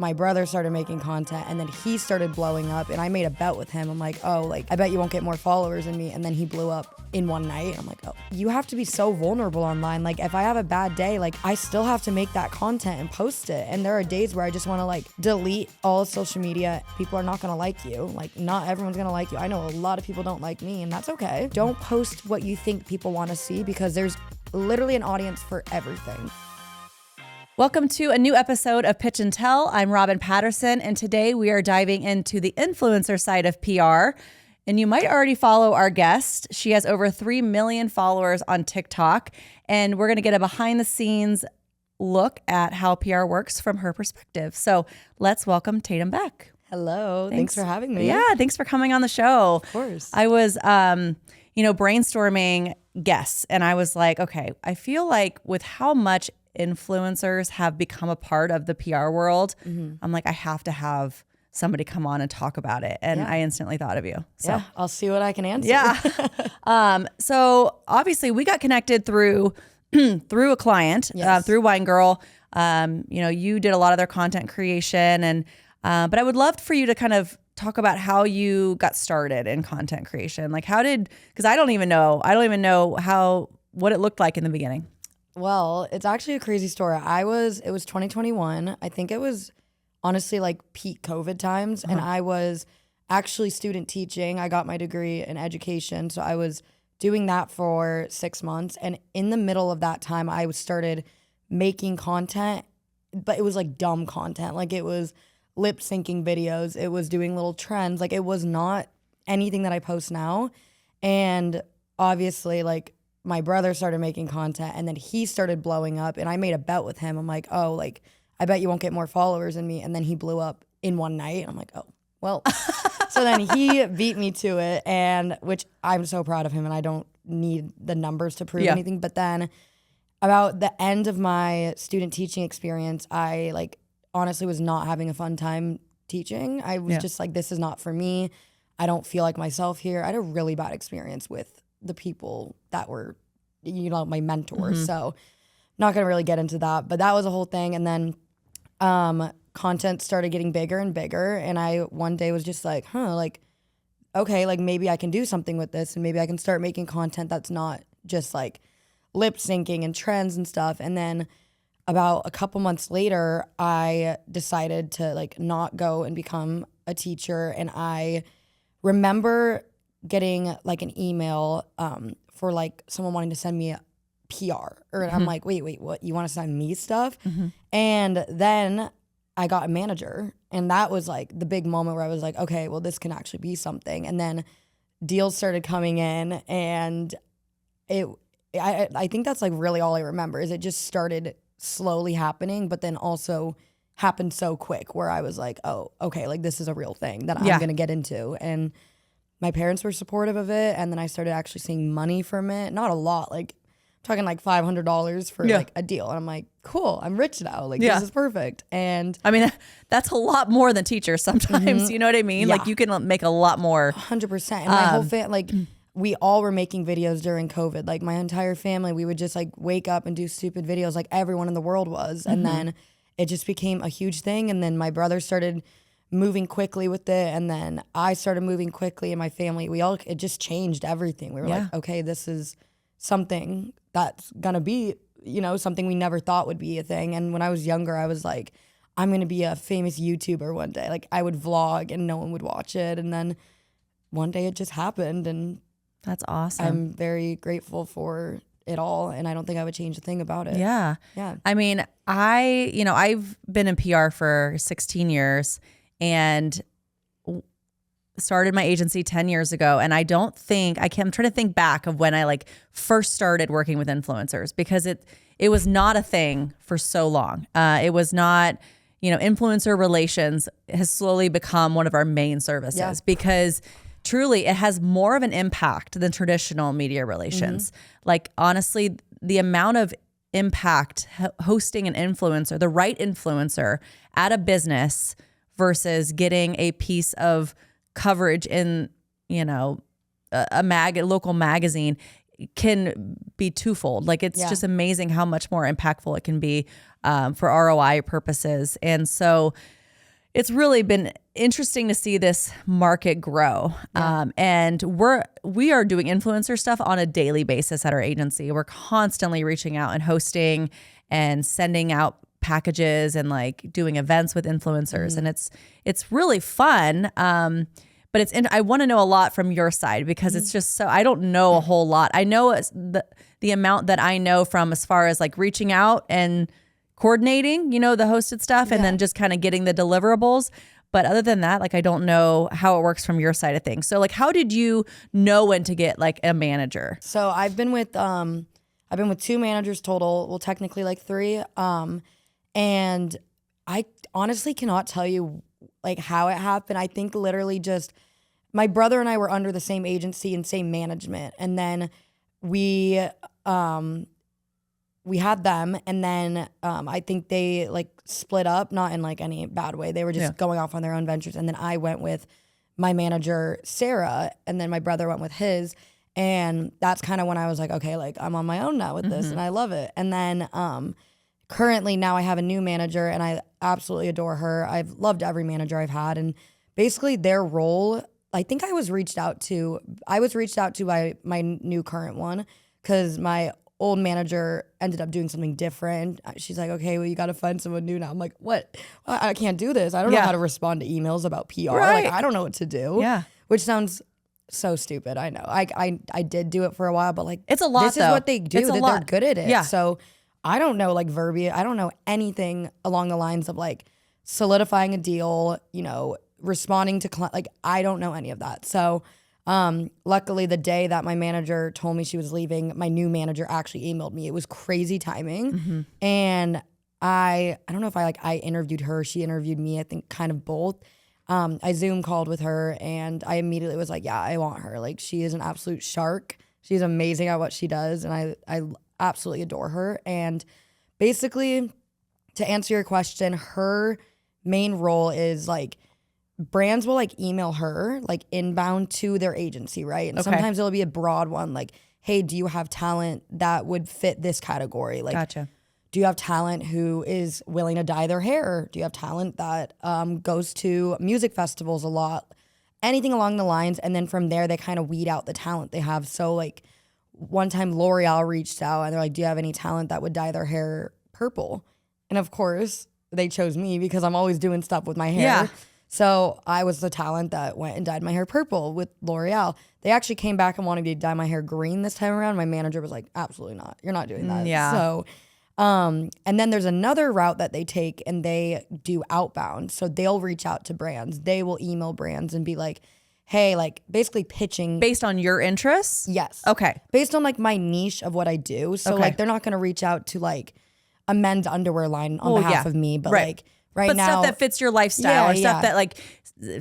my brother started making content and then he started blowing up and I made a bet with him. I'm like, oh, like, I bet you won't get more followers than me. And then he blew up in one night. I'm like, oh, you have to be so vulnerable online. Like, if I have a bad day, like, I still have to make that content and post it. And there are days where I just want to like delete all of social media. People are not going to like you. Like, not everyone's going to like you. I know a lot of people don't like me, and that's okay. Don't post what you think people want to see, because there's literally an audience for everything. Welcome to a new episode of Pitch and Tell. I'm Robyn Patterson, and today we are diving into the influencer side of PR. And you might already follow our guest. She has over 3 million followers on TikTok, and we're going to get a behind-the-scenes look at how PR works from her perspective. So let's welcome Tatum Beck. Hello. Thanks for having me. Yeah, thanks for coming on the show. Of course. I was, brainstorming guests, and I was like, okay, I feel like with how much influencers have become a part of the PR world, I'm like, I have to have somebody come on and talk about it. And I instantly thought of you. So yeah, I'll see what I can answer. Yeah. So obviously we got connected through a client, through Wine Girl. You did a lot of their content creation, and but I would love for you to kind of talk about how you got started in content creation. Like, because I don't even know what it looked like in the beginning. Well, it's actually a crazy story. It was 2021. I think it was honestly like peak COVID times. And I was actually student teaching. I got my degree in education. So I was doing that for 6 months. And in the middle of that time, I started making content, but it was like dumb content. Like, it was lip syncing videos. It was doing little trends. Like, it was not anything that I post now. And obviously, like, my brother started making content and then he started blowing up and I made a bet with him. I'm like, oh, like, I bet you won't get more followers than me. And then he blew up in one night. I'm like, oh, well. So then he beat me to it, and which I'm so proud of him, and I don't need the numbers to prove anything. But then about the end of my student teaching experience, I like honestly was not having a fun time teaching. I was just like, this is not for me. I don't feel like myself here. I had a really bad experience with the people that were, my mentors. So not going to really get into that, but that was a whole thing. And then content started getting bigger and bigger. And I one day was just like, okay, like maybe I can do something with this, and maybe I can start making content that's not just like lip syncing and trends and stuff. And then about a couple months later, I decided to like not go and become a teacher. And I remember getting like an email for like someone wanting to send me a PR, or I'm like, wait, what? You want to send me stuff? And then I got a manager, and that was like the big moment where I was like, okay, well, this can actually be something. And then deals started coming in, and I think that's like really all I remember is it just started slowly happening, but then also happened so quick where I was like, oh, okay, like this is a real thing that I'm gonna get into. And my parents were supportive of it, and then I started actually seeing money from it. Not a lot, like I'm talking like $500 for like a deal. And I'm like, cool, I'm rich now. Like this is perfect. And I mean, that's a lot more than teachers sometimes. You know what I mean? Yeah. Like you can make a lot more. 100%. And my whole family, like we all were making videos during COVID. Like my entire family, we would just like wake up and do stupid videos like everyone in the world was. And then it just became a huge thing. And then my brother started moving quickly with it, and then I started moving quickly, and my family, it just changed everything. We were like, okay, this is something that's gonna be, something we never thought would be a thing. And when I was younger, I was like, I'm gonna be a famous YouTuber one day. Like I would vlog and no one would watch it. And then one day it just happened, and that's awesome. I'm very grateful for it all, and I don't think I would change a thing about it. Yeah. I mean, I've been in PR for 16 years, and started my agency 10 years ago. And I'm trying to think back of when I like first started working with influencers, because it was not a thing for so long. It was not, influencer relations has slowly become one of our main services because truly it has more of an impact than traditional media relations. Like honestly, the amount of impact hosting an influencer, the right influencer at a business versus getting a piece of coverage in, a local magazine can be twofold. Like it's just amazing how much more impactful it can be for ROI purposes. And so it's really been interesting to see this market grow. And we are doing influencer stuff on a daily basis at our agency. We're constantly reaching out and hosting and sending out packages and like doing events with influencers. And it's really fun. But I want to know a lot from your side because it's just so, I don't know a whole lot. I know the amount that I know from as far as like reaching out and coordinating, the hosted stuff and then just kind of getting the deliverables. But other than that, like I don't know how it works from your side of things. So like how did you know when to get like a manager? So I've been with 2 managers total. Well, technically like 3. And I honestly cannot tell you like how it happened. I think literally just my brother and I were under the same agency and same management. And then we had them, and then I think they like split up, not in like any bad way. They were just going off on their own ventures. And then I went with my manager, Sarah, and then my brother went with his. And that's kind of when I was like, okay, like I'm on my own now with this and I love it. And then currently now I have a new manager and I absolutely adore her. I've loved every manager I've had. And basically their role, I think I was reached out to by my new current one because my old manager ended up doing something different. She's like, okay, well, you got to find someone new now. I'm like, what? I can't do this. I don't know how to respond to emails about PR. Right. Like, I don't know what to do. Yeah. Which sounds so stupid. I know. I did do it for a while, but like, it's a lot. This is what they do. They're good at it. Yeah. So I don't know like verbiage. I don't know anything along the lines of like solidifying a deal, responding to like I don't know any of that. So luckily the day that my manager told me she was leaving, my new manager actually emailed me. It was crazy timing. And I don't know if I interviewed her, she interviewed me, I think kind of both. I Zoom called with her and I immediately was like, yeah, I want her. Like she is an absolute shark. She's amazing at what she does. And I absolutely adore her. And basically to answer your question, her main role is like brands will like email her like inbound to their agency, right? And sometimes it'll be a broad one like, hey, do you have talent that would fit this category? Like, gotcha. Do you have talent who is willing to dye their hair? Do you have talent that goes to music festivals a lot? Anything along the lines. And then from there, they kind of weed out the talent they have. So like one time L'Oreal reached out and they're like, do you have any talent that would dye their hair purple? And of course, they chose me because I'm always doing stuff with my hair. Yeah. So I was the talent that went and dyed my hair purple with L'Oreal. They actually came back and wanted me to dye my hair green this time around. My manager was like, absolutely not. You're not doing that. Yeah. So, and then there's another route that they take and they do outbound. So they'll reach out to brands. They will email brands and be like, hey, like basically pitching. Based on your interests? Yes. Okay. Based on like my niche of what I do. So like they're not going to reach out to like a men's underwear line on behalf of me, but like right now. Stuff that fits your lifestyle or stuff that like,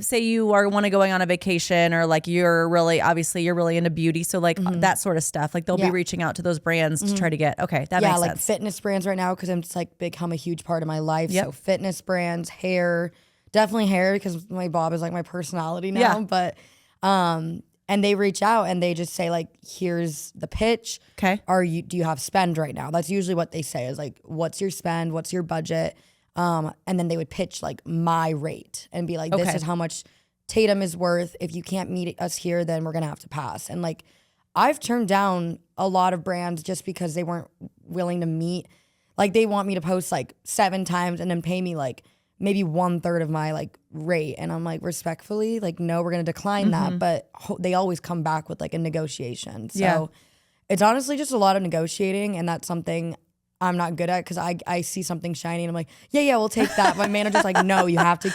say you want to going on a vacation or like you're really into beauty. So like that sort of stuff, like they'll be reaching out to those brands to try to get, that makes sense. Like fitness brands right now, cause it's like become a huge part of my life. Yep. So fitness brands, hair, definitely hair because my bob is like my personality now. Yeah. But, and they reach out and they just say like, here's the pitch. Okay. Do you have spend right now? That's usually what they say is like, what's your spend? What's your budget? And then they would pitch like my rate and be like, this is how much Tatum is worth. If you can't meet us here, then we're going to have to pass. And like, I've turned down a lot of brands just because they weren't willing to meet. Like they want me to post like 7 times and then pay me like maybe 1/3 of my like rate. And I'm like, respectfully, like, no, we're going to decline that. But they always come back with like a negotiation. So it's honestly just a lot of negotiating. And that's something I'm not good at because I see something shiny and I'm like, yeah, we'll take that. My manager's like, no, you have to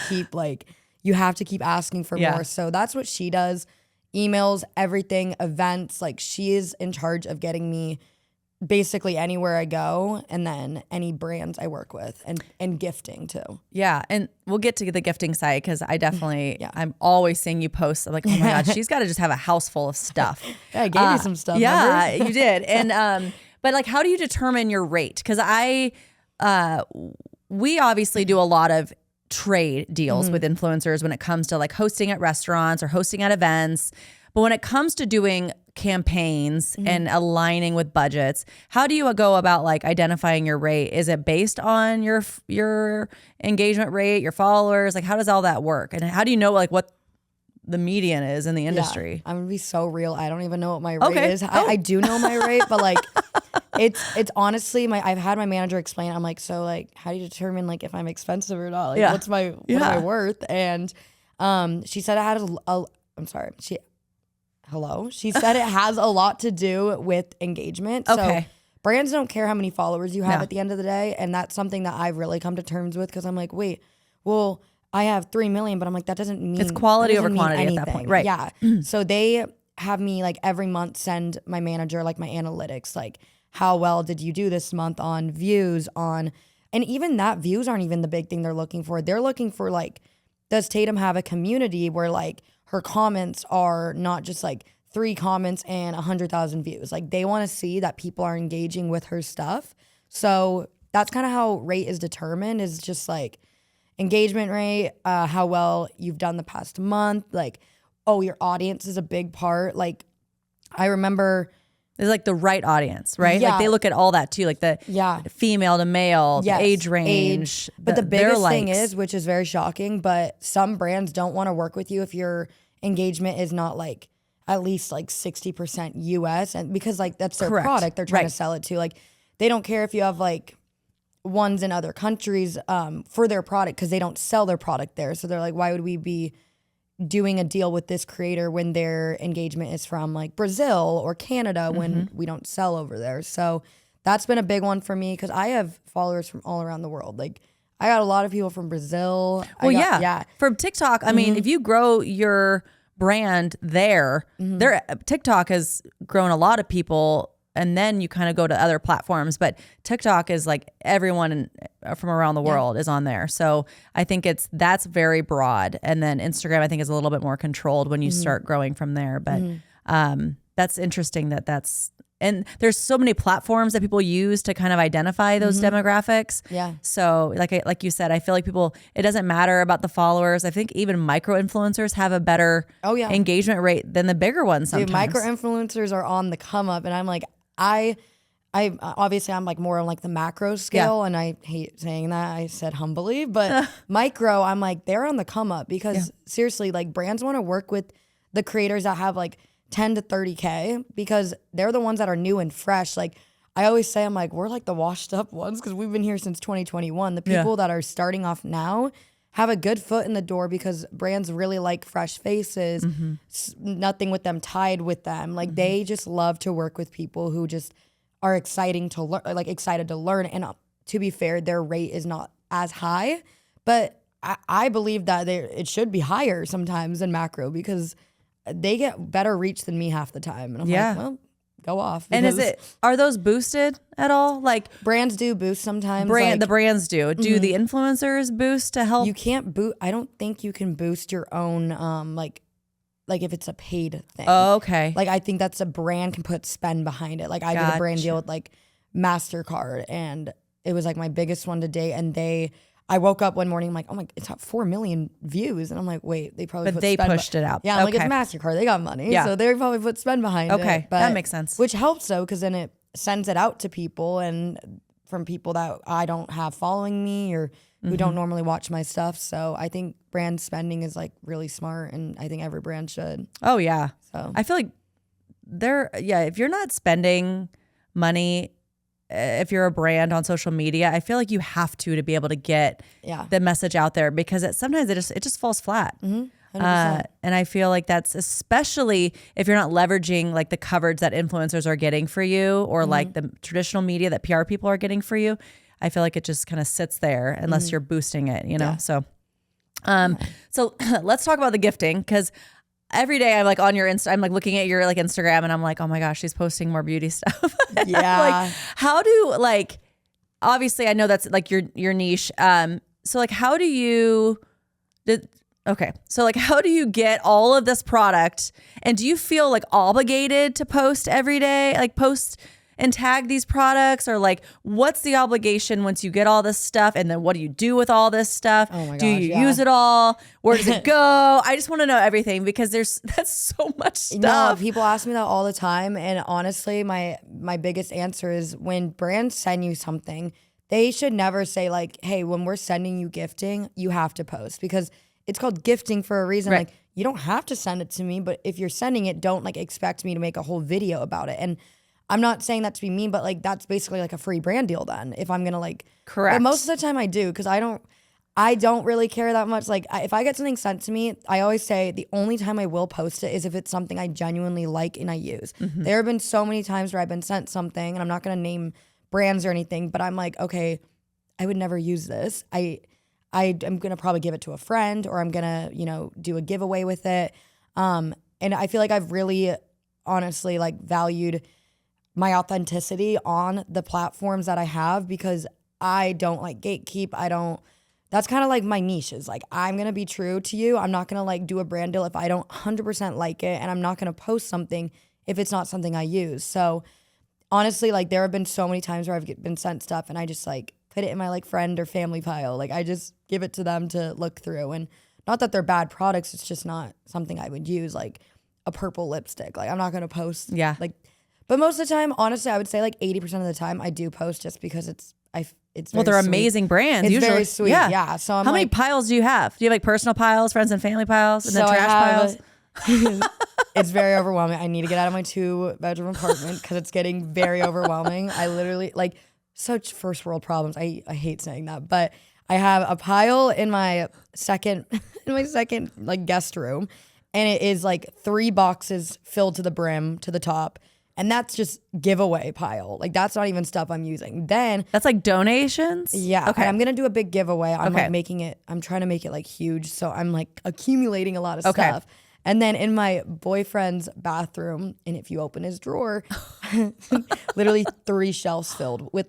keep asking for more. So that's what she does. Emails, everything, events. Like she is in charge of getting me basically anywhere I go and then any brands I work with and gifting too. Yeah. And we'll get to the gifting side because I definitely, I'm always seeing you post. I'm like, oh my God, she's got to just have a house full of stuff. Yeah, I gave you some stuff. Yeah, remember? you did. And, but like, how do you determine your rate? Because we obviously do a lot of trade deals with influencers when it comes to like hosting at restaurants or hosting at events. But when it comes to doing campaigns and aligning with budgets. How do you go about like identifying your rate? Is it based on your engagement rate, your followers? Like how does all that work? And how do you know like what the median is in the industry? Yeah, I'm gonna be so real. I don't even know what my rate is. I do know my rate, but like it's honestly I've had my manager explain. I'm like, so like how do you determine like if I'm expensive or not? Like what am I worth? And she said it had She said it has a lot to do with engagement. Okay. So brands don't care how many followers you have at the end of the day. And that's something that I've really come to terms with because I'm like, wait, well, I have 3 million, but I'm like, that doesn't mean it's quality over quantity at that point. Right. Yeah. So they have me like every month send my manager like my analytics, like how well did you do this month on views and even that views aren't even the big thing they're looking for. They're looking for like, does Tatum have a community where like her comments are not just like 3 comments and 100,000 views. Like they want to see that people are engaging with her stuff. So that's kind of how rate is determined, is just like engagement rate, how well you've done the past month. Like, oh, your audience is a big part. Like I remember it's like the right audience, right? Yeah. Like they look at all that too, like the female to male, the age range. But the biggest thing is, which is very shocking, but some brands don't want to work with you if your engagement is not like at least like 60% US, and because like that's their product they're trying to sell it to. Like they don't care if you have like ones in other countries for their product because they don't sell their product there. So they're like, why would we be doing a deal with this creator when their engagement is from like Brazil or Canada when we don't sell over there? So that's been a big one for me because I have followers from all around the world. Like I got a lot of people from Brazil. Well, from TikTok. I mean, if you grow your brand there, TikTok has grown a lot of people, and then you kind of go to other platforms. But TikTok is like everyone from around the world is on there. So I think that's very broad. And then Instagram, I think, is a little bit more controlled when you start growing from there. But that's interesting that's. And there's so many platforms that people use to kind of identify those demographics. Yeah. So like you said, I feel like it doesn't matter about the followers. I think even micro influencers have a better engagement rate than the bigger ones sometimes. Dude, micro influencers are on the come up, and I'm like, I obviously I'm like more on like the macro scale, and I hate saying that. I said humbly, but micro, I'm like, they're on the come up because seriously, like brands want to work with the creators that have like 10 to 30K because they're the ones that are new and fresh. Like I always say, I'm like, we're like the washed up ones because we've been here since 2021. The people that are starting off now have a good foot in the door because brands really like fresh faces, nothing with them tied with them. Like they just love to work with people who just are excited to learn. And to be fair, their rate is not as high, but I believe that it should be higher sometimes in macro because they get better reach than me half the time. And I'm like, well, go off. And are those boosted at all? Like brands do boost sometimes. The brands do. Do the influencers boost to help? You can't boost. I don't think you can boost your own, like if it's a paid thing. Oh, okay. Like I think that's a brand can put spend behind it. Like I did a brand deal with like MasterCard, and it was like my biggest one to date. And I woke up one morning, I'm like, oh my, it's at 4 million views. And I'm like, wait, they probably pushed it out. Yeah, I'm like, it's MasterCard. They got money. Yeah. So they probably put spend behind it. Okay, that makes sense. Which helps though, because then it sends it out to people and from people that I don't have following me or who don't normally watch my stuff. So I think brand spending is like really smart, and I think every brand should. Oh yeah. So I feel like if you're not spending money, if you're a brand on social media, I feel like you have to be able to get the message out there because sometimes it just falls flat. And I feel like that's especially if you're not leveraging like the coverage that influencers are getting for you or like the traditional media that PR people are getting for you. I feel like it just kind of sits there unless you're boosting it, you know? So let's talk about the gifting, because every day I'm like on your Insta, I'm like looking at your like Instagram and I'm like, oh my gosh, she's posting more beauty stuff. Yeah. Like how do obviously I know that's like your niche. So like how do you get all of this product, and do you feel like obligated to post every day? Like post and tag these products? Or like, what's the obligation once you get all this stuff? And then what do you do with all this stuff? Oh my gosh, do you use it all? Where does it go? I just want to know everything because that's so much stuff. No, people ask me that all the time. And honestly, my biggest answer is when brands send you something, they should never say like, hey, when we're sending you gifting, you have to post, because it's called gifting for a reason. Right. Like, you don't have to send it to me, but if you're sending it, don't like expect me to make a whole video about it. And I'm not saying that to be mean, but like that's basically like a free brand deal then. If I'm gonna like, correct. But most of the time I do, because I don't really care that much. Like if I get something sent to me, I always say the only time I will post it is if it's something I genuinely like and I use. There have been so many times where I've been sent something, and I'm not gonna name brands or anything, but I'm like, okay, I would never use this. I am gonna probably give it to a friend, or I'm gonna, do a giveaway with it. And I feel like I've really honestly like valued my authenticity on the platforms that I have, because I don't like gatekeep. That's kind of like my niche is like, I'm going to be true to you. I'm not going to like do a brand deal if I don't 100% like it. And I'm not going to post something if it's not something I use. So honestly, like there have been so many times where I've been sent stuff and I just like put it in my like friend or family pile. Like I just give it to them to look through. And not that they're bad products. It's just not something I would use, like a purple lipstick. Like I'm not going to post. Yeah. Like, but most of the time, honestly, I would say like 80% of the time I do post just because it's well, they're sweet. amazing brands. It's usually. very sweet. Yeah. So how many piles do you have? Do you have like personal piles, friends and family piles, and then So I trash have- piles? It's very overwhelming. I need to get out of my 2-bedroom apartment because it's getting very overwhelming. I literally like such first world problems. I hate saying that, but I have a pile in my second like guest room, and it is like 3 boxes filled to the brim to the top. And that's just giveaway pile. Like that's not even stuff I'm using. Then that's like donations. Yeah. Okay. And I'm gonna do a big giveaway. I'm Okay. like making it. I'm trying to make it like huge. So I'm like accumulating a lot of stuff. And then in my boyfriend's bathroom, and if you open his drawer, literally 3 shelves filled with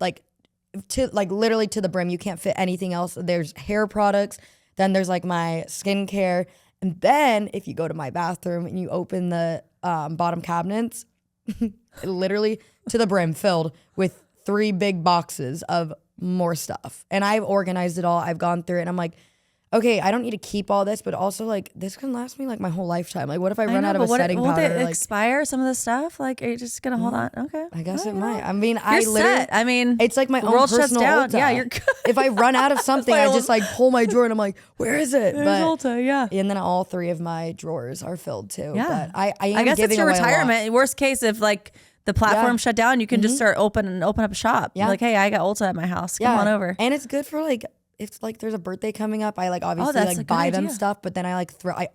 literally to the brim. You can't fit anything else. There's hair products. Then there's like my skincare. And then if you go to my bathroom and you open the bottom cabinets, literally to the brim filled with 3 big boxes of more stuff. And I've organized it all. I've gone through it and I'm like, okay, I don't need to keep all this, but also like this can last me like my whole lifetime. Like what if I run out of a setting powder? Won't it like, expire some of the stuff? Like are you just gonna hold on? Okay. I guess it might. I mean, You're set. I mean, it's like my own world shuts personal down. Ulta. Yeah, you're good. If I run out of something, I just like pull my drawer and I'm like, where is it? There's But Ulta, yeah. and then all 3 of my drawers are filled too. Yeah. But I am I guess giving it's your away a lot. retirement. Worst case, if like the platform shut down, you can just start open up a shop. Yeah. Like, hey, I got Ulta at my house. Come on over. And it's good for like, if like there's a birthday coming up, I like obviously that's a like good buy them idea. stuff, but then I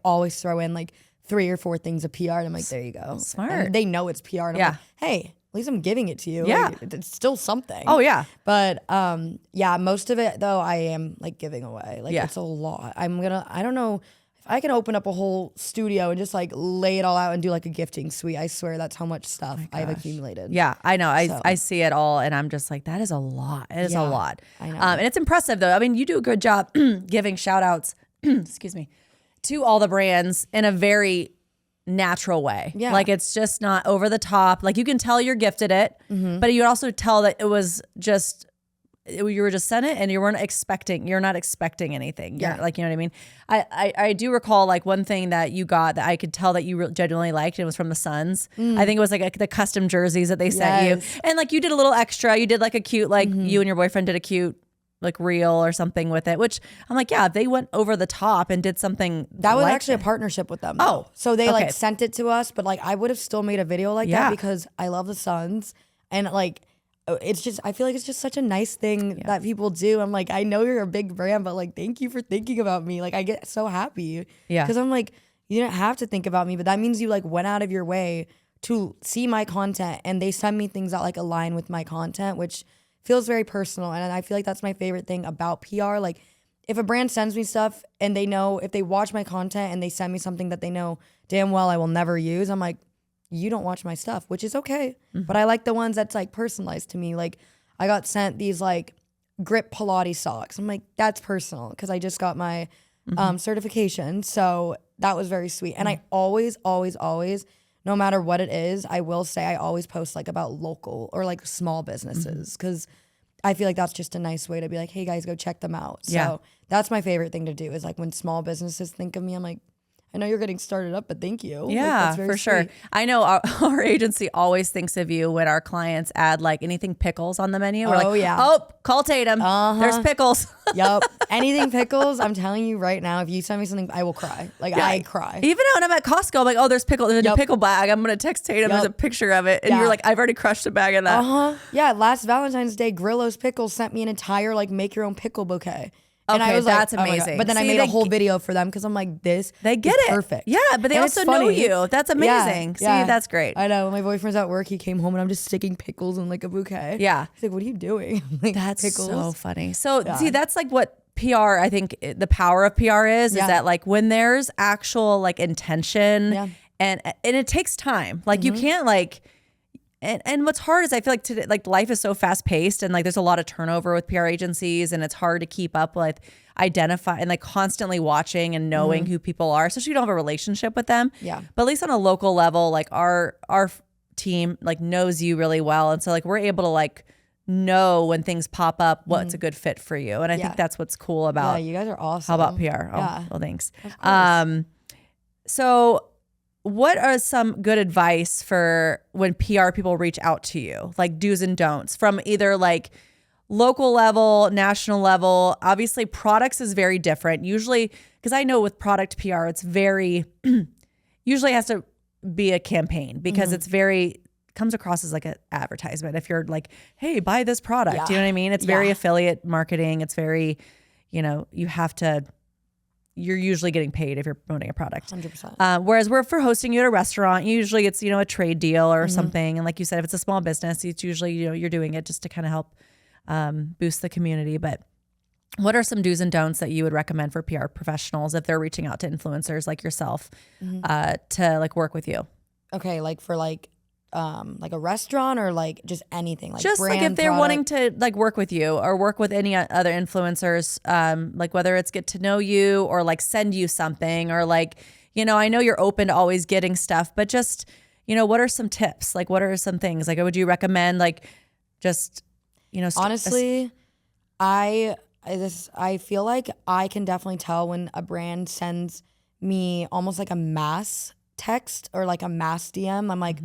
always throw in like 3 or 4 things of PR, and I'm like, there you go. Smart. And they know it's PR, and I'm like, hey, at least I'm giving it to you. Yeah. Like, it's still something. Oh yeah. But yeah, most of it though I am like giving away. Like it's a lot. I don't know if I can open up a whole studio and just like lay it all out and do like a gifting suite. I swear that's how much stuff I've accumulated. Yeah, I know. I see it all, and I'm just like, that is a lot. It is a lot. I know. And it's impressive though. I mean, you do a good job giving shout outs, excuse me, to all the brands in a very natural way. Yeah. Like it's just not over the top. Like you can tell you're gifted it, but you also tell that it was just, you were just sent it and you're not expecting anything. You're, like, you know what I mean? I do recall like one thing that you got that I could tell that you genuinely liked. It was from the Suns. I think it was like the custom jerseys that they sent you. And like you did a little extra. You did like a cute, like you and your boyfriend did a cute like reel or something with it, which I'm like, yeah, if they went over the top and did something that was like actually a partnership with them. Though. So they like sent it to us, but like I would have still made a video like that because I love the Suns, and like it's just, I feel like it's just such a nice thing that people do. I'm like, I know you're a big brand, but like, thank you for thinking about me. Like I get so happy. Yeah. Cause I'm like, you didn't have to think about me, but that means you like went out of your way to see my content, and they send me things that like align with my content, which feels very personal. And I feel like that's my favorite thing about PR. Like if a brand sends me stuff and they know, if they watch my content and they send me something that they know damn well I will never use, I'm like, you don't watch my stuff, which is okay. But I like the ones that's like personalized to me. Like I got sent these like grip Pilates socks. I'm like, that's personal because I just got my certification. So that was very sweet. And I always, always, always, no matter what it is, I will say I always post like about local or like small businesses because I feel like that's just a nice way to be like, hey guys, go check them out. So that's my favorite thing to do is like when small businesses think of me, I'm like, I know you're getting started up, but thank you. Yeah, like, that's very for sure. sweet. I know our agency always thinks of you when our clients add like anything pickles on the menu. We're like, yeah. oh, call Tatum. There's pickles. Yep. Anything pickles, I'm telling you right now, if you send me something, I will cry. Like I cry. Even when I'm at Costco, I'm like, oh, there's pickle. There's a new pickle bag. I'm going to text Tatum. There's a picture of it. And you're like, I've already crushed a bag of that. Yeah. Last Valentine's Day, Grillo's Pickles sent me an entire like make your own pickle bouquet. And Okay, I was that's like, oh my God. amazing. But then I See, made a whole video for them because I'm like, this they get is it. perfect. Yeah, but they And also it's know funny. you. That's amazing. See, that's great. I know. My boyfriend's at work. He came home and I'm just sticking pickles in like a bouquet. Yeah. He's like, what are you doing? Like, That's pickles. so funny. So see, that's like what PR, I think the power of PR is that like when there's actual like intention and it takes time. Like you can't like, and what's hard is I feel like today, like life is so fast paced and like there's a lot of turnover with PR agencies and it's hard to keep up with identify and like constantly watching and knowing who people are, especially if you don't have a relationship with them. Yeah. But at least on a local level, like our team like knows you really well. And so like we're able to like know when things pop up, what's a good fit for you. And I think that's what's cool about. Yeah, you guys are awesome. How about PR? Yeah. Oh, well, thanks. Of course. So what are some good advice for when PR people reach out to you, like do's and don'ts from either like local level, national level? Obviously products is very different. Usually, because I know with product PR, it's very, usually has to be a campaign because it's very, comes across as like an advertisement. If you're like, hey, buy this product, you know what I mean? It's very affiliate marketing. It's very, you have to, you're usually getting paid if you're promoting a product. 100%. Whereas for hosting you at a restaurant, usually it's, a trade deal or something. And like you said, if it's a small business, it's usually, you're doing it just to kind of help boost the community. But what are some do's and don'ts that you would recommend for PR professionals if they're reaching out to influencers like yourself to like work with you? Okay, like for like a restaurant or like just anything, like just brand, like if they're product. wanting to like work with you or work with any other influencers, like whether it's get to know you or like send you something or like, I know you're open to always getting stuff, but just, what are some tips? Like, what are some things? Like, would you recommend like just, honestly, I feel like I can definitely tell when a brand sends me almost like a mass text or like a mass DM. I'm like,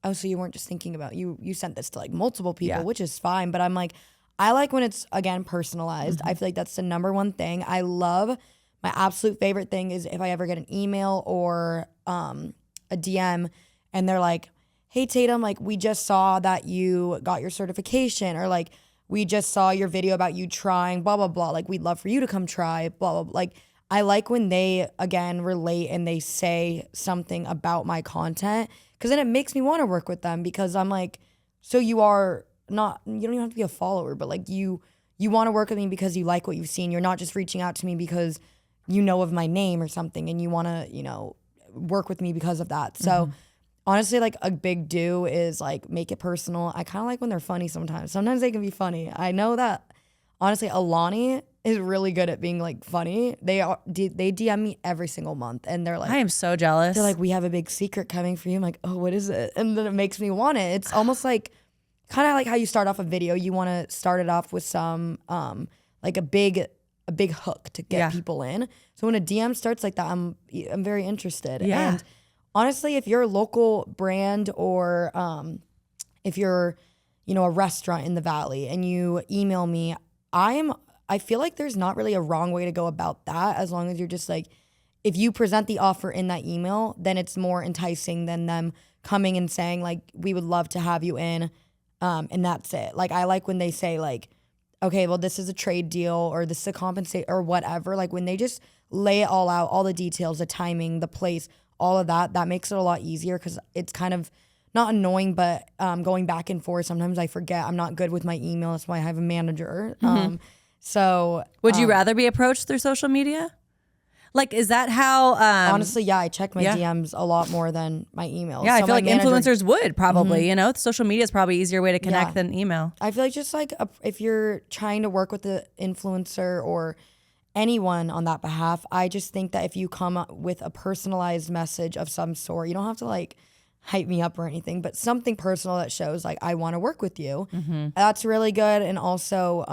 oh, so you weren't just thinking about you sent this to like multiple people, which is fine. But I'm like, I like when it's again personalized. I feel like that's the number one thing. I love, my absolute favorite thing is if I ever get an email or a DM and they're like, hey Tatum, like we just saw that you got your certification, or like we just saw your video about you trying blah blah blah, like we'd love for you to come try blah blah blah. Like I like when they again relate and they say something about my content, because then it makes me want to work with them, because I'm like, so you are not, you don't even have to be a follower, but like you want to work with me because you like what you've seen. You're not just reaching out to me because you know of my name or something and you want to, work with me because of that. So honestly, like a big do is like make it personal. I kind of like when they're funny sometimes. Sometimes they can be funny. I know that honestly, Alani is really good at being like funny. They DM me every single month and they're like, I am so jealous. they're like, we have a big secret coming for you. I'm like, oh, what is it? And then it makes me want it. It's almost like kind of like how you start off a video. You want to start it off with some like a big hook to get people in. So when a DM starts like that, I'm very interested. Yeah. And honestly, if you're a local brand or if you're, a restaurant in the Valley and you email me, I feel like there's not really a wrong way to go about that, as long as you're just like, if you present the offer in that email, then it's more enticing than them coming and saying like, we would love to have you in, and that's it. Like I like when they say like, okay, well this is a trade deal or this is a compensate or whatever. Like when they just lay it all out, all the details, the timing, the place, all of that makes it a lot easier, because it's kind of not annoying, but going back and forth. Sometimes I forget. I'm not good with my email. That's why I have a manager. So would you rather be approached through social media? Like, is that how? Honestly, yeah, I check my DMs a lot more than my emails. Yeah, I So feel my like manager, influencers would probably, social media is probably an easier way to connect than email. I feel like just like if you're trying to work with the influencer or anyone on that behalf, I just think that if you come up with a personalized message of some sort, you don't have to like hype me up or anything, but something personal that shows like I want to work with you. That's really good. And also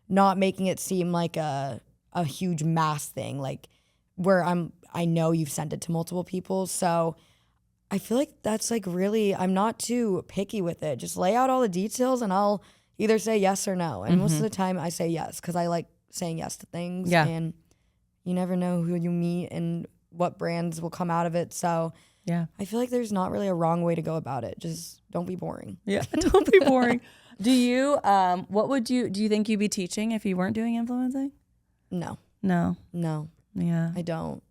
not making it seem like a huge mass thing, like where I know you've sent it to multiple people. So I feel like that's like really, I'm not too picky with it. Just lay out all the details and I'll either say yes or no. And most of the time I say yes because I like saying yes to things. Yeah. And you never know who you meet and what brands will come out of it. So Yeah. I feel like there's not really a wrong way to go about it. Just don't be boring. Yeah. Don't be boring. Do you, do you think you'd be teaching if you weren't doing influencing? No. No. Yeah. I don't.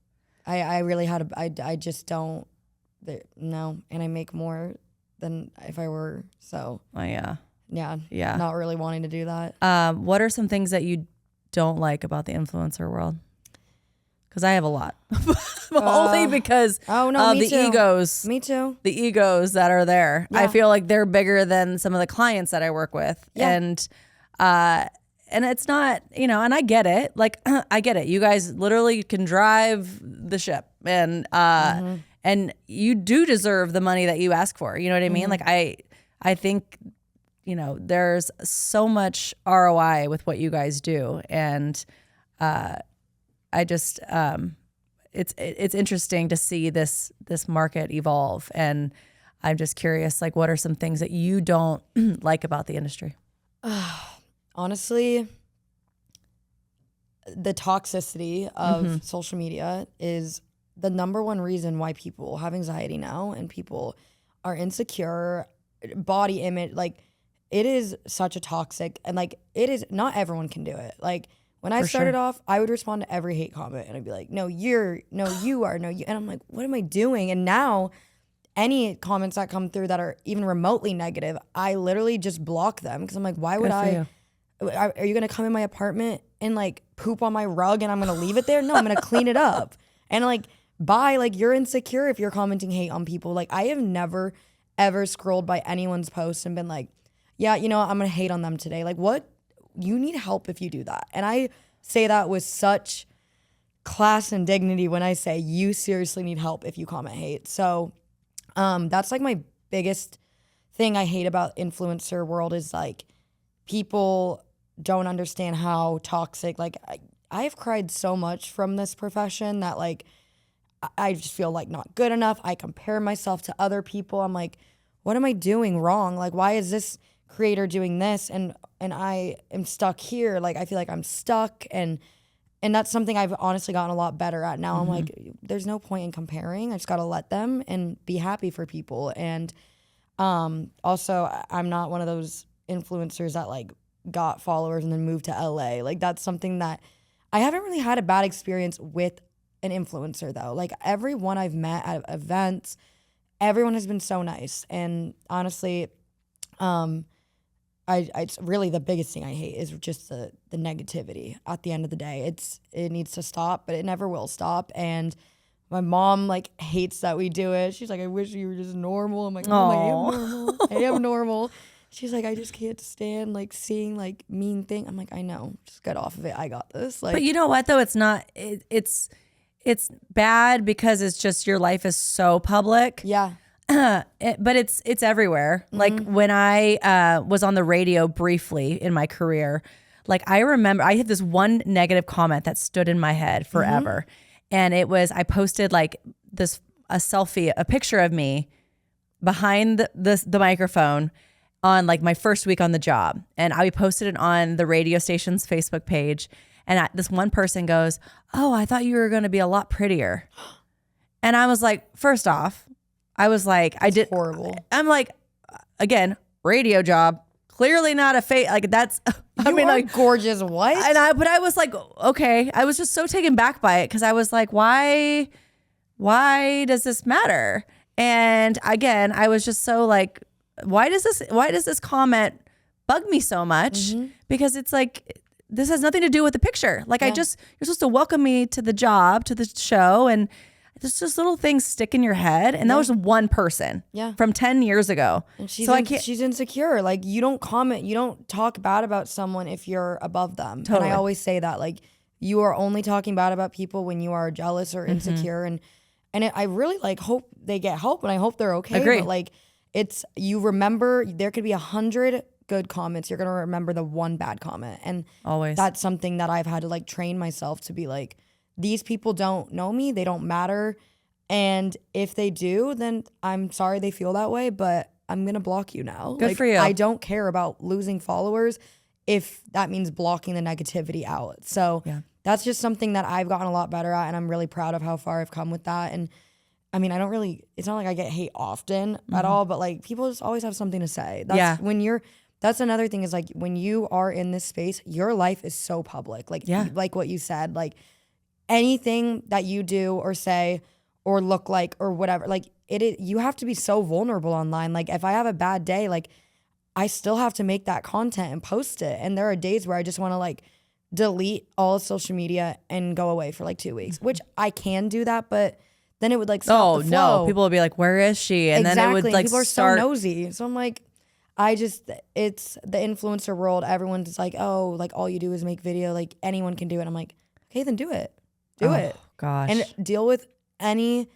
I really had I just don't. No. And I make more than if I were. So. Oh, yeah. Yeah. Not really wanting to do that. What are some things that you don't like about the influencer world? Because I have a lot. Only because of the egos. Me too. The egos that are there. Yeah. I feel like they're bigger than some of the clients that I work with. Yeah. And it's not, and I get it. Like, I get it. You guys literally can drive the ship. And and you do deserve the money that you ask for. You know what I mean? Like, I think, there's so much ROI with what you guys do. And I just, it's interesting to see this market evolve. And I'm just curious, like, what are some things that you don't like about the industry? Honestly, the toxicity of social media is the number one reason why people have anxiety now and people are insecure, body image. Like, it is such a toxic, and like, it is, not everyone can do it. Like, when I started off, I would respond to every hate comment and I'd be like, no, you are, no, you. And I'm like, what am I doing? And now any comments that come through that are even remotely negative, I literally just block them because I'm like, why would I? Are you going to come in my apartment and like poop on my rug and I'm going to leave it there? No, I'm going to clean it up. And like, bye, like, you're insecure if you're commenting hate on people. Like, I have never, ever scrolled by anyone's post and been like, yeah, I'm going to hate on them today. Like, what? You need help if you do that. And I say that with such class and dignity when I say you seriously need help if you comment hate. So that's like my biggest thing I hate about influencer world is like people don't understand how toxic. Like, I have cried so much from this profession that like I just feel like not good enough. I compare myself to other people. I'm like, what am I doing wrong? Like, why is this creator doing this and I am stuck here? Like, I feel like I'm stuck, and that's something I've honestly gotten a lot better at now. I'm like, there's no point in comparing. I just gotta let them and be happy for people. And also, I'm not one of those influencers that like got followers and then moved to LA. Like, that's something that I haven't really had a bad experience with an influencer though. Like, everyone I've met at events, everyone has been so nice. And honestly, it's really the biggest thing I hate is just the negativity. At the end of the day, it needs to stop, but it never will stop. And my mom like hates that we do it. She's like, I wish you were just normal. I'm like, Mom, I am normal. I am normal. She's like, I just can't stand like seeing like mean things. I'm like, I know, just get off of it. I got this. Like, but you know what though? It's not. It's bad because it's just your life is so public. Yeah. But it's everywhere. Like, when I was on the radio briefly in my career, like, I remember I had this one negative comment that stood in my head forever. And it was, I posted like a selfie, a picture of me behind the microphone on like my first week on the job. And I posted it on the radio station's Facebook page. And this one person goes, oh, I thought you were going to be a lot prettier. And I was like, first off, I was like, that's horrible. I'm like, again, radio job, clearly not a fake. Like, that's, I mean, like, gorgeous. What? But I was like, okay. I was just so taken back by it because I was like, why does this matter? And again, I was just so like, why does this comment bug me so much? Because it's like, this has nothing to do with the picture. Like, you're supposed to welcome me to the job, to the show, and there's just little things stick in your head. And that was one person from 10 years ago. And she's insecure. Like, you don't comment, you don't talk bad about someone if you're above them. Totally. And I always say that, like, you are only talking bad about people when you are jealous or insecure. And And I really like hope they get help, and I hope they're okay. Agree. But like, you remember, there could be 100 good comments. You're going to remember the one bad comment. And Always. that's something that I've had to like train myself to be like, these people don't know me. They don't matter. And if they do, then I'm sorry they feel that way, but I'm going to block you now. Good for you. I don't care about losing followers if that means blocking the negativity out. So that's just something that I've gotten a lot better at, and I'm really proud of how far I've come with that. And I mean, it's not like I get hate often at all, but like people just always have something to say. That's another thing is like when you are in this space, your life is so public. Like, like what you said, like anything that you do or say or look like or whatever, like you have to be so vulnerable online. Like if I have a bad day, like I still have to make that content and post it. And there are days where I just want to like delete all of social media and go away for like 2 weeks, which I can do that, but then it would like stop the flow. No, people would be like, where is she? And then it would like people are so nosy. So I'm like, it's the influencer world. Everyone's like, oh, like all you do is make video. Like anyone can do it. I'm like, okay, then do it. Do it. Gosh. And deal with anything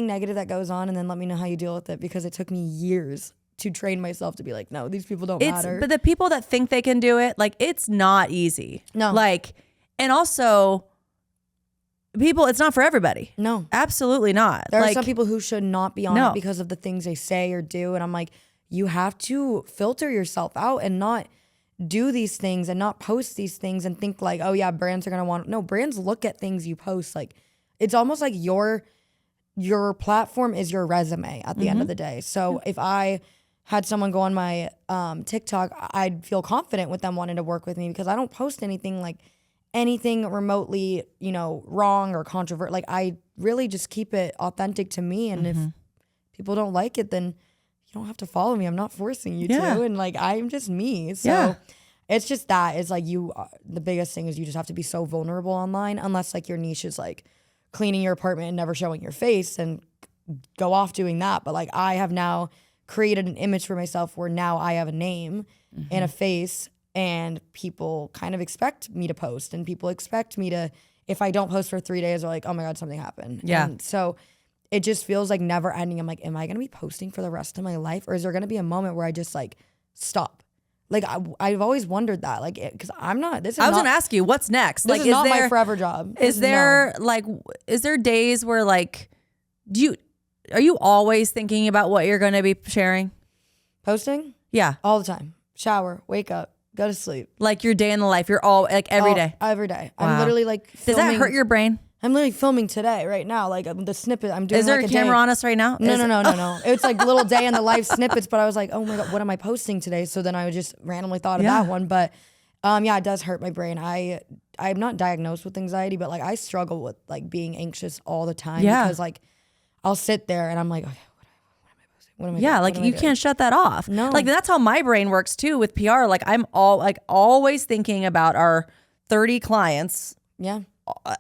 negative that goes on, and then let me know how you deal with it, because it took me years to train myself to be like, no, these people don't matter. But the people that think they can do it, like it's not easy. No. Like, and also people, it's not for everybody. No. Absolutely not. There like, are some people who should not be on it because of the things they say or do. And I'm like, you have to filter yourself out and not do these things and not post these things and think like, oh yeah, brands are going to want, no, brands look at things you post. Like it's almost like your platform is your resume at the end of the day. So if I had someone go on my TikTok, I'd feel confident with them wanting to work with me because I don't post anything remotely, wrong or controversial. Like I really just keep it authentic to me. And if people don't like it, then you don't have to follow me. I'm not forcing you to. And like, I'm just me. So it's just that. It's like the biggest thing is you just have to be so vulnerable online, unless like your niche is like cleaning your apartment and never showing your face, and go off doing that. But like I have now created an image for myself where now I have a name and a face, and people kind of expect me to post, and people expect me to, if I don't post for 3 days, they're like, oh my God, something happened. Yeah. And so it just feels like never ending. I'm like, am I going to be posting for the rest of my life? Or is there going to be a moment where I just like stop? Like I've always wondered that, like, because I was going to ask you, what's next? This is not my forever job. Is there days where like, are you always thinking about what you're going to be sharing? Posting? Yeah. All the time. Shower, wake up, go to sleep. Like your day in the life. You're all like every day. Every day. Wow. I'm literally like filming. Does that hurt your brain? I'm literally filming today, right now. Like the snippet I'm doing. Is there like a camera on us right now? No. It's like little day in the life snippets, but I was like, oh my God, what am I posting today? So then I just randomly thought of that one. But it does hurt my brain. I'm not diagnosed with anxiety, but like I struggle with like being anxious all the time. Yeah. Because like I'll sit there and I'm like, okay, what am I yeah, doing? like you can't shut that off. No. Like that's how my brain works too with PR. Like I'm always thinking about our 30 clients. Yeah.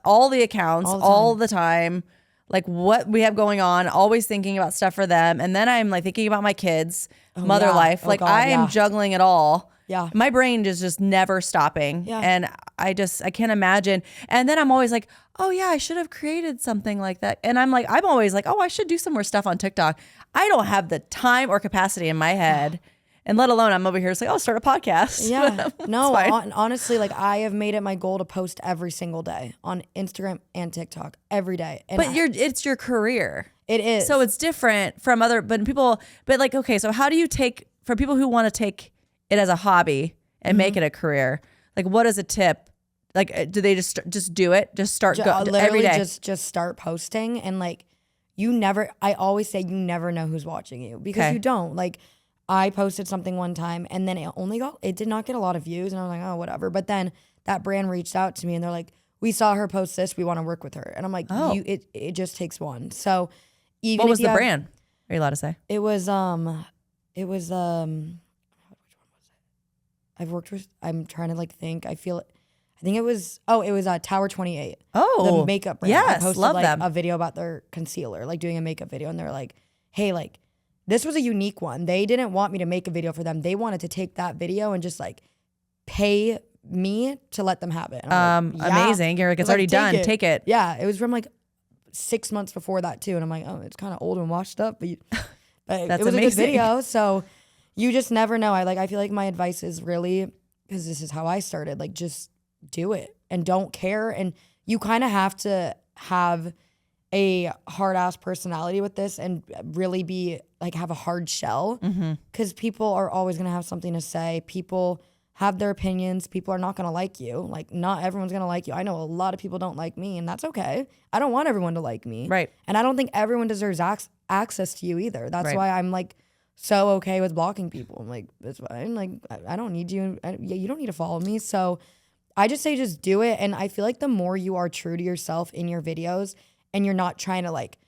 All the accounts, all the time, like what we have going on, always thinking about stuff for them. And then I'm like thinking about my kids, mother life. Like I am juggling it all. Yeah. My brain is just never stopping. Yeah. And I can't imagine. And then I'm always like, oh yeah, I should have created something like that. And I'm always like, oh, I should do some more stuff on TikTok. I don't have the time or capacity in my head. And let alone I'm over here, it's like, I'll start a podcast. Yeah. No, honestly, like I have made it my goal to post every single day on Instagram and TikTok every day. And but it's your career. It is. So it's different from okay, so how do you for people who want to take it as a hobby and make it a career, like what is a tip? Like, do they just do it? Just start every day? Just start posting. And like, I always say you never know who's watching you, because you don't. Like, I posted something one time and then it did not get a lot of views, and I was like, oh, whatever. But then that brand reached out to me and they're like, we saw her post this, we want to work with her. And I'm like, it just takes one. So even what was the brand? Are you allowed to say? It was which one was it? I've worked with, I'm trying to like think. I think it was Tower 28. Oh, the makeup brand. Yes, I posted love like them. a video about their concealer, like doing a makeup video, and they're like, hey, like this was a unique one. They didn't want me to make a video for them. They wanted to take that video and just like pay me to let them have it. Amazing. You're like, it's already done. Take it. Yeah. It was from like 6 months before that too. And I'm like, oh, it's kind of old and washed up, but, That's it was amazing. a good video. So you just never know. I feel like my advice is really, because this is how I started, like just do it and don't care. And you kind of have to have a hard ass personality with this and really be like, have a hard shell, because people are always going to have something to say. People have their opinions. People are not going to like you. Like, not everyone's going to like you. I know a lot of people don't like me, and that's okay. I don't want everyone to like me. Right. And I don't think everyone deserves access to you either. That's Right. why I'm like so okay with blocking people. I'm like, it's fine. Like, I don't need you. You don't need to follow me. So I just say just do it. And I feel like the more you are true to yourself in your videos, and you're not trying to like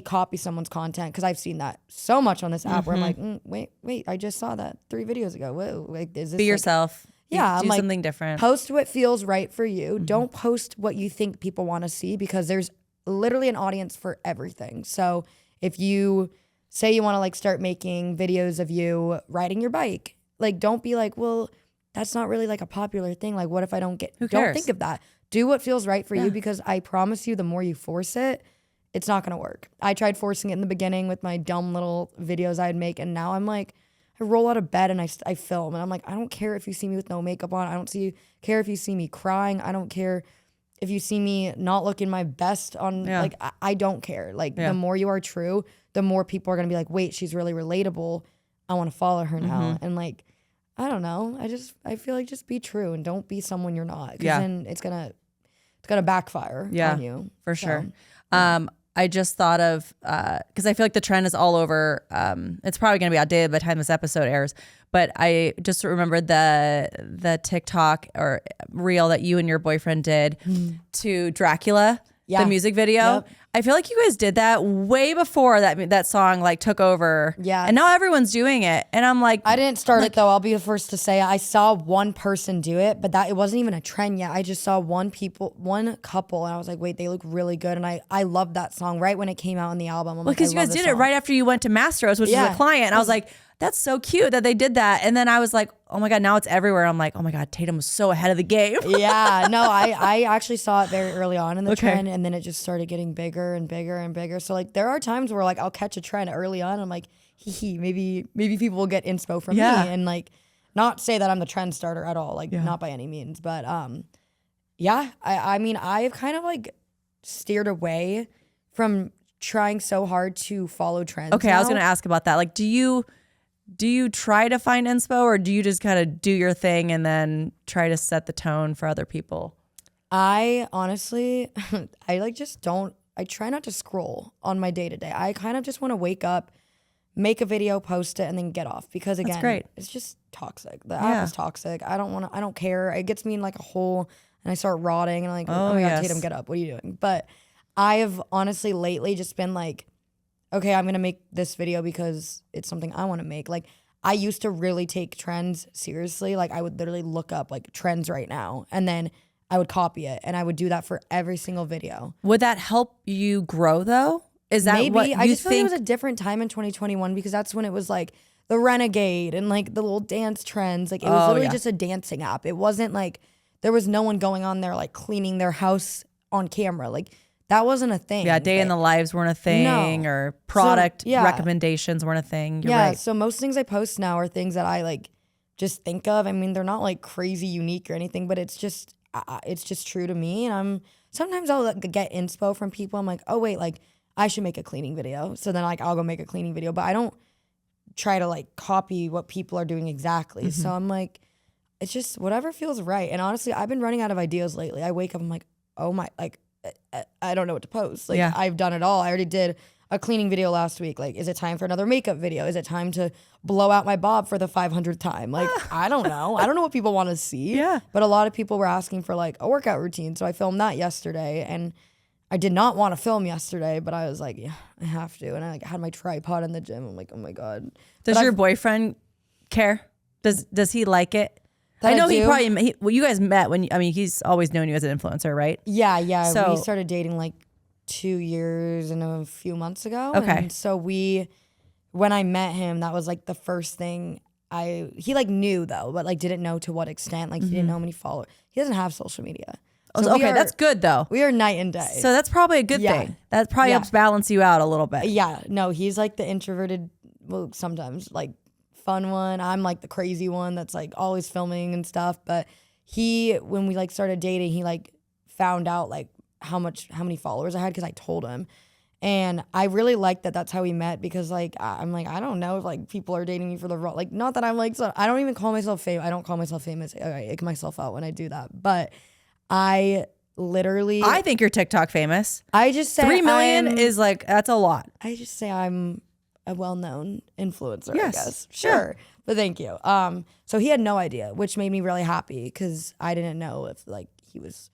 copy someone's content, because I've seen that so much on this app where I'm like, wait, I just saw that 3 videos ago. Whoa, like, is this Be yourself. Yeah, do I'm like, something different. Post what feels right for you. Don't post what you think people want to see, because there's literally an audience for everything. So if you say you want to like start making videos of you riding your bike, like, don't be like, well, that's not really like a popular thing. Like, what if I don't get? Who Don't cares? think of that. Do what feels right for you, because I promise you, the more you force it, it's not going to work. I tried forcing it in the beginning with my dumb little videos I'd make, and now I'm like, I roll out of bed and I film, and I'm like, I don't care if you see me with no makeup on. I don't care if you see me crying. I don't care if you see me not looking my best on. Like, I don't care. Like, the more you are true, the more people are going to be like, wait, she's really relatable. I want to follow her now. And like, I don't know. I feel like just be true and don't be someone you're not, because then it's gonna backfire on you. For sure. I just thought of, because I feel like the trend is all over. It's probably going to be outdated by the time this episode airs, but I just remembered the TikTok or reel that you and your boyfriend did to Dracula, the music video. Yep. I feel like you guys did that way before that song like took over. Yeah. And now everyone's doing it. And I'm like, I didn't start it though. I'll be the first to say I saw one person do it, but it wasn't even a trend yet. I just saw one couple, and I was like, wait, they look really good. And I loved that song right when it came out on the album. I'm like, because you guys did it right after you went to Mastros, which is a client. And I was like, that's so cute that they did that. And then I was like, oh my God, now it's everywhere. I'm like, oh my God, Tatum was so ahead of the game. Yeah, no, I actually saw it very early on in the trend, and then it just started getting bigger and bigger and bigger. So like, there are times where like I'll catch a trend early on, and I'm like, maybe people will get inspo from me, and like, not say that I'm the trend starter at all, like not by any means, but I mean, I've kind of like steered away from trying so hard to follow trends. Okay, I was gonna ask about that. Like, do you try to find inspo, or do you just kind of do your thing and then try to set the tone for other people? I honestly, I try not to scroll on my day-to-day. I kind of just want to wake up, make a video, post it, and then get off, because again, it's just toxic. The app is toxic. I don't care. It gets me in like a hole, and I start rotting, and I'm like, oh my God, Tatum, get up. What are you doing? But I have honestly lately just been like, okay, I'm going to make this video because it's something I want to make. Like, I used to really take trends seriously. Like, I would literally look up like trends right now, and then I would copy it, and I would do that for every single video. Would that help you grow though? Is that maybe? what you I just think? feel like it was a different time in 2021, because that's when it was like the Renegade and like the little dance trends. Like, it was literally just a dancing app. It wasn't like there was no one going on there like cleaning their house on camera. Like, that wasn't a thing. Yeah, day in the lives weren't a thing, or product recommendations weren't a thing. You're right. So most things I post now are things that I like just think of. I mean, they're not like crazy unique or anything, but it's just true to me. And sometimes I'll like, get inspo from people. I'm like, oh wait, like I should make a cleaning video. So then like I'll go make a cleaning video, but I don't try to like copy what people are doing exactly. So I'm like, it's just whatever feels right. And honestly, I've been running out of ideas lately. I wake up, I'm like, oh my, like, I don't know what to post. Like, I've done it all. I already did a cleaning video last week. Like, is it time for another makeup video? Is it time to blow out my bob for the 500th time? Like, I don't know. I don't know what people want to see. Yeah. But a lot of people were asking for like a workout routine. So I filmed that yesterday, and I did not want to film yesterday, but I was like, yeah, I have to. And I like had my tripod in the gym. I'm like, oh my God. Does your boyfriend care? Does he like it? I know he probably, you guys met he's always known you as an influencer, right? Yeah. So, we started dating like 2 years and a few months ago. Okay. And so when I met him, that was like the first thing he like knew though, but like didn't know to what extent. Like he didn't know how many followers. He doesn't have social media. So Okay, that's good though. We are night and day. So that's probably a good thing. That probably helps balance you out a little bit. Yeah, no, he's like the introverted, well, sometimes like fun one. I'm like the crazy one that's like always filming and stuff. But when we like started dating, he like found out like how many followers I had because I told him. And I really like that that's how we met because like I'm like, I don't know if like people are dating me for the wrong, like not that I'm like, so I don't even call myself famous. I don't call myself famous. I ick myself out when I do that. But I think you're TikTok famous. I just say 3 million is like, that's a lot. I just say I'm a well-known influencer, Yes. I guess. Sure. Yeah. But thank you. So he had no idea, which made me really happy because I didn't know if like he was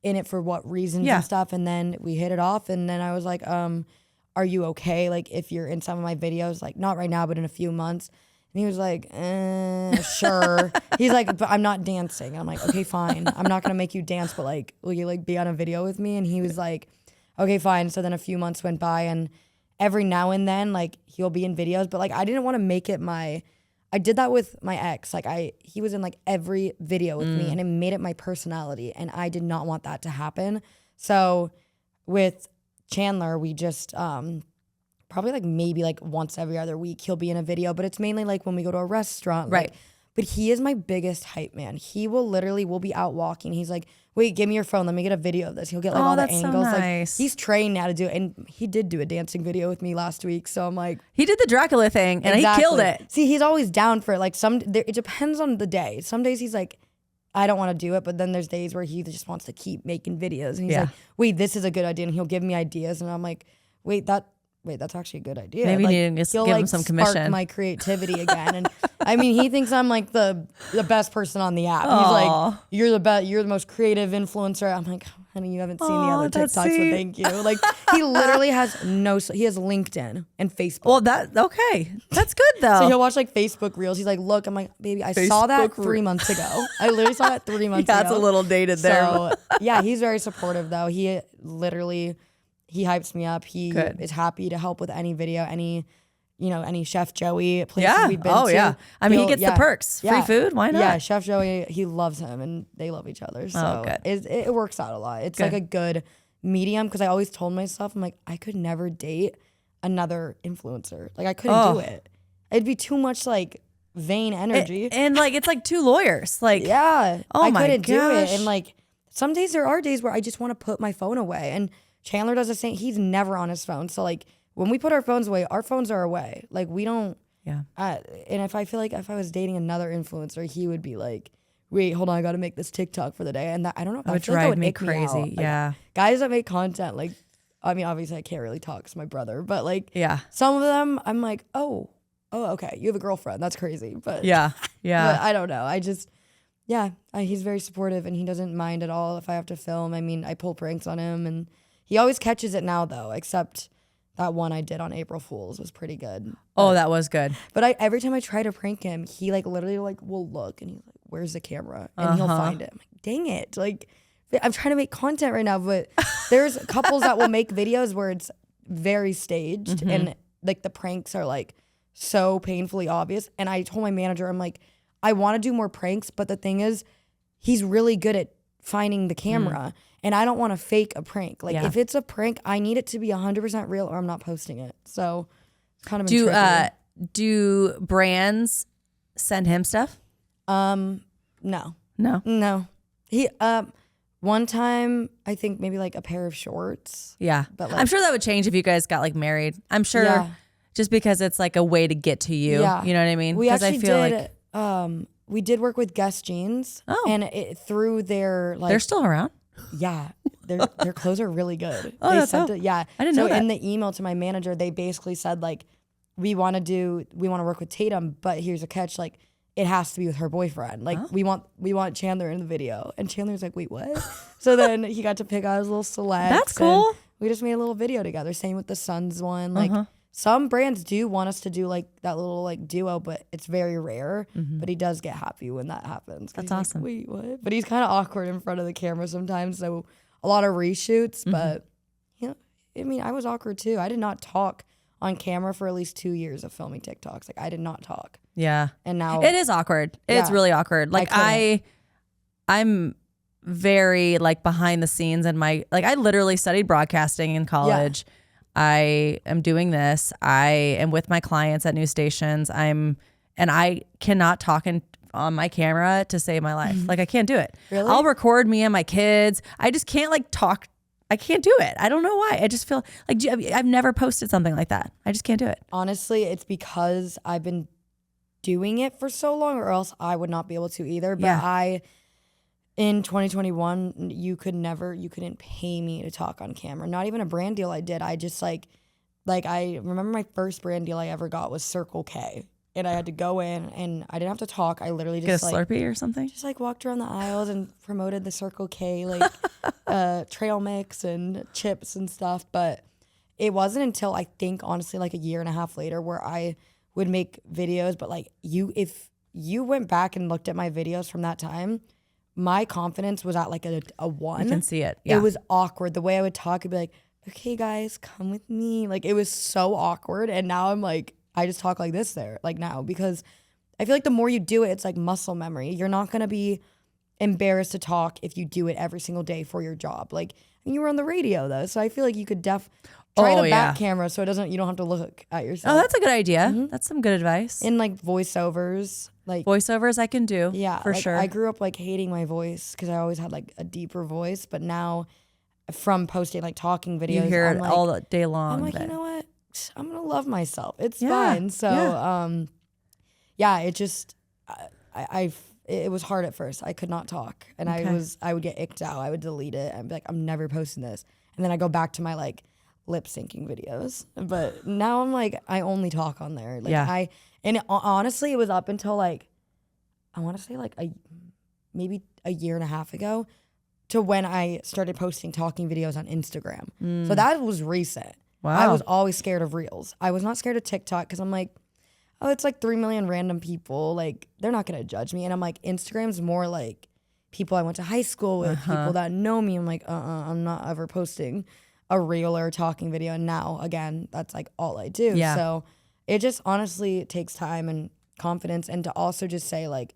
in it for what reasons and stuff. And then we hit it off. And then I was like, are you okay? Like if you're in some of my videos, like not right now, but in a few months. And he was like, sure. He's like, but I'm not dancing. I'm like, okay, fine. I'm not going to make you dance, but like, will you like be on a video with me? And he was like, okay, fine. So then a few months went by and every now and then, like he'll be in videos, but like, I didn't want to make it I did that with my ex. Like he was in like every video with me and it made it my personality. And I did not want that to happen. So with Chandler, we just, probably like maybe like once every other week he'll be in a video, but it's mainly like when we go to a restaurant. Right. Like, but he is my biggest hype man. He will literally, we'll be out walking. He's like, wait, give me your phone. Let me get a video of this. He'll get like all the angles. So nice. Like he's trained now to do it. And he did do a dancing video with me last week. So I'm like. He did the Dracula thing and he killed it. See, he's always down for it. Like it depends on the day. Some days he's like, I don't want to do it. But then there's days where he just wants to keep making videos. And he's like, wait, this is a good idea. And he'll give me ideas. And I'm like, wait, that's actually a good idea. Maybe like, you need to give him some commission. Spark my creativity again. And I mean, he thinks I'm like the best person on the app. He's like, you're the most creative influencer. I'm like, honey, you haven't seen the other TikToks, but thank you. Like he literally has he has LinkedIn and Facebook. Well, that's good though. So he'll watch like Facebook reels. He's like, look, I'm like, baby, I saw that 3 months ago. I literally saw that 3 months ago. That's a little dated there. So yeah, he's very supportive though. He hypes me up. He is happy to help with any video, any Chef Joey places we've been to. Yeah. I mean, he gets the perks. Free food. Why not? Yeah, Chef Joey, he loves him and they love each other. So it works out a lot. It's like a good medium because I always told myself, I'm like, I could never date another influencer. Like I couldn't do it. It'd be too much like vain energy. And like, it's like 2 lawyers. Like, I couldn't do it. gosh. And like, some days there are days where I just want to put my phone away. And Chandler does the same. He's never on his phone. So like when we put our phones away, our phones are away. Like we don't. Yeah. And if I feel like if I was dating another influencer, he would be like, wait, hold on, I got to make this TikTok for the day. And that, I don't know. That would drive me crazy. Like, yeah. Guys that make content, like, I mean, obviously I can't really talk to my brother, but like, some of them, I'm like, oh, okay, you have a girlfriend. That's crazy. But yeah. But I don't know. He's very supportive and he doesn't mind at all if I have to film. I mean, I pull pranks on him and he always catches it now though, except that one I did on April Fool's was pretty good. That was good. But every time I try to prank him, he like literally like will look and he's like, where's the camera? And he'll find it. I'm like, dang it. Like I'm trying to make content right now, but there's couples that will make videos where it's very staged and like the pranks are like so painfully obvious. And I told my manager, I'm like, I want to do more pranks, but the thing is, he's really good at finding the camera. And I don't want to fake a prank. Like if it's a prank, I need it to be 100% real or I'm not posting it. So it's kind of tricky. Do brands send him stuff? No. He one time I think maybe like a pair of shorts. Yeah. But like, I'm sure that would change if you guys got like married. I'm sure just because it's like a way to get to you. Yeah. You know what I mean? We actually did we did work with Guess Jeans. And through their like they're still around? Yeah, their clothes are really good. That's I didn't know that. So in the email to my manager, they basically said like, we want to work with Tatum, but here's a catch, like it has to be with her boyfriend. Like we want Chandler in the video, and Chandler's like, wait, what? So then he got to pick out his little selects. That's cool. We just made a little video together. Same with the Suns one. Like some brands do want us to do like that little like duo, but it's very rare. But he does get happy when that happens. That's awesome. Like, wait, what? But he's kind of awkward in front of the camera sometimes. So a lot of reshoots. But I mean, I was awkward too. I did not talk on camera for at least 2 years of filming TikToks. Like I did not talk. Yeah. And now it is awkward. It's really awkward. Like I'm very like behind the scenes and I literally studied broadcasting in college. I am doing this. I am with my clients at news stations. And I cannot talk on my camera to save my life. Like I can't do it. Really? I'll record me and my kids. I just can't like talk. I can't do it. I don't know why. I just feel like I've never posted something like that. I just can't do it. Honestly, it's because I've been doing it for so long, or else I would not be able to either. But in 2021, you couldn't pay me to talk on camera. Not even a brand deal I did. I just like I remember my first brand deal I ever got was Circle K. And I had to go in and I didn't have to talk. I literally just get a Slurpee or something? Just like walked around the aisles and promoted the Circle K trail mix and chips and stuff. But it wasn't until I think honestly like a year and a half later where I would make videos. But like if you went back and looked at my videos from that time, my confidence was at like a 1. You can see it. Yeah. It was awkward. The way I would talk, I'd be like, okay guys, come with me. Like it was so awkward. And now I'm like, I just talk like this there, like now, because I feel like the more you do it, it's like muscle memory. You're not going to be embarrassed to talk if you do it every single day for your job. Like, and you were on the radio though, so I feel like you could try the back camera so you don't have to look at yourself. Oh, that's a good idea. That's some good advice. And like voiceovers. I can do. Yeah, for sure. I grew up like hating my voice because I always had like a deeper voice, but now from posting like talking videos, you hear I'm it like, all day long. I'm like, you know what? I'm gonna love myself. It's fine. So it just it was hard at first. I could not talk, and I would get icked out. I would delete it and be like, I'm never posting this. And then I go back to my like lip syncing videos. But now I'm like, I only talk on there. Like honestly, it was up until like I want to say like maybe a year and a half ago to when I started posting talking videos on Instagram. So that was recent. Wow. I was always scared of Reels. I was not scared of TikTok because I'm like, oh, it's like 3 million random people. Like, they're not going to judge me. And I'm like, Instagram's more like people I went to high school with, people that know me. I'm like, I'm not ever posting a reel or a talking video. And now, again, that's like all I do. Yeah. So it just honestly takes time and confidence. And to also just say, like,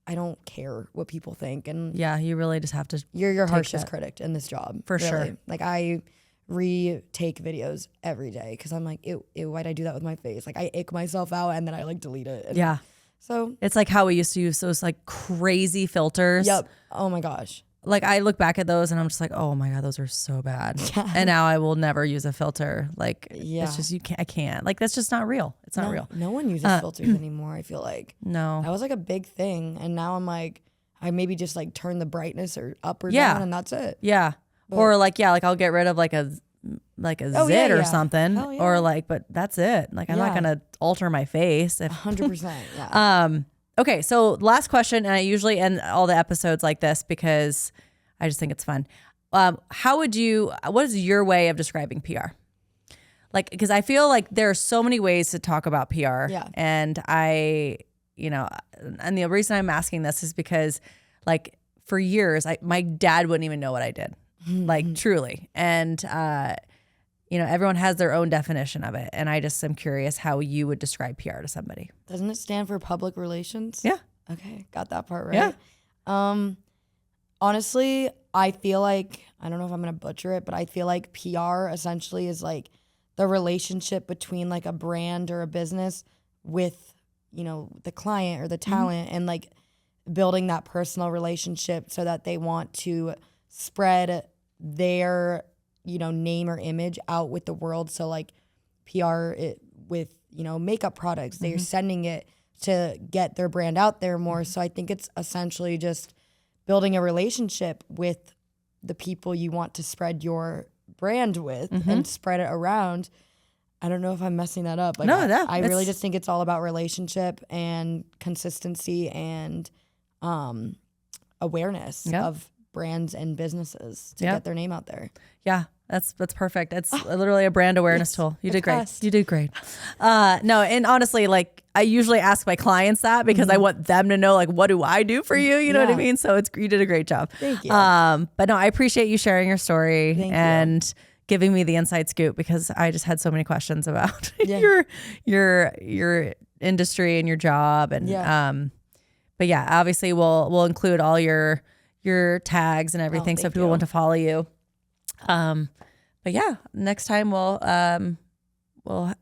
I don't care what people think. And yeah, you really just have to. You're your harshest critic in this job. For really. sure. Like, I retake videos every day because I'm like, ew, why'd I do that with my face? Like I ick myself out and then I like delete it. Yeah. So it's like how we used to use those like crazy filters. Yep. Oh my gosh. Like I look back at those and I'm just like, oh my God, those are so bad. Yeah. And now I will never use a filter. Like it's just, I can't. Like that's just not real. It's not real. No one uses filters anymore, I feel like. No. That was like a big thing. And now I'm like, I maybe just like turn the brightness or up or down and that's it. Yeah. Or like I'll get rid of like a zit or something, or like, but that's it. Like I'm not gonna alter my face. 100%. Yeah. Okay, so last question, and I usually end all the episodes like this because I just think it's fun. What is your way of describing PR? Like, because I feel like there are so many ways to talk about PR. Yeah. And and the reason I'm asking this is because, like, for years, my dad wouldn't even know what I did. Like truly. And, everyone has their own definition of it. And I just am curious how you would describe PR to somebody. Doesn't it stand for public relations? Yeah. Okay. Got that part right. Yeah. Honestly, I feel like, I don't know if I'm going to butcher it, but I feel like PR essentially is like the relationship between like a brand or a business with, the client or the talent and like building that personal relationship so that they want to spread their name or image out with the world. So like PR with makeup products, they're sending it to get their brand out there more. So I think it's essentially just building a relationship with the people you want to spread your brand with and spread it around. I don't know if I'm messing that up. Like, I really just think it's all about relationship and consistency and awareness of brands and businesses to get their name out there. Yeah, that's perfect. It's literally a brand awareness tool. You did great. You did great. No, and honestly, like I usually ask my clients that because I want them to know, like, what do I do for you? You know what I mean? So you did a great job. Thank you. But no, I appreciate you sharing your story and giving me the inside scoop because I just had so many questions about your industry and your job and but yeah, obviously we'll include all your your tags and everything. So if thank people you. want to follow you. But yeah, next time we'll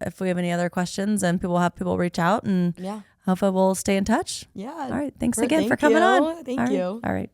if we have any other questions and people reach out, and hopefully we'll stay in touch. Yeah. All right. Thanks again for coming on. Thank you. All right.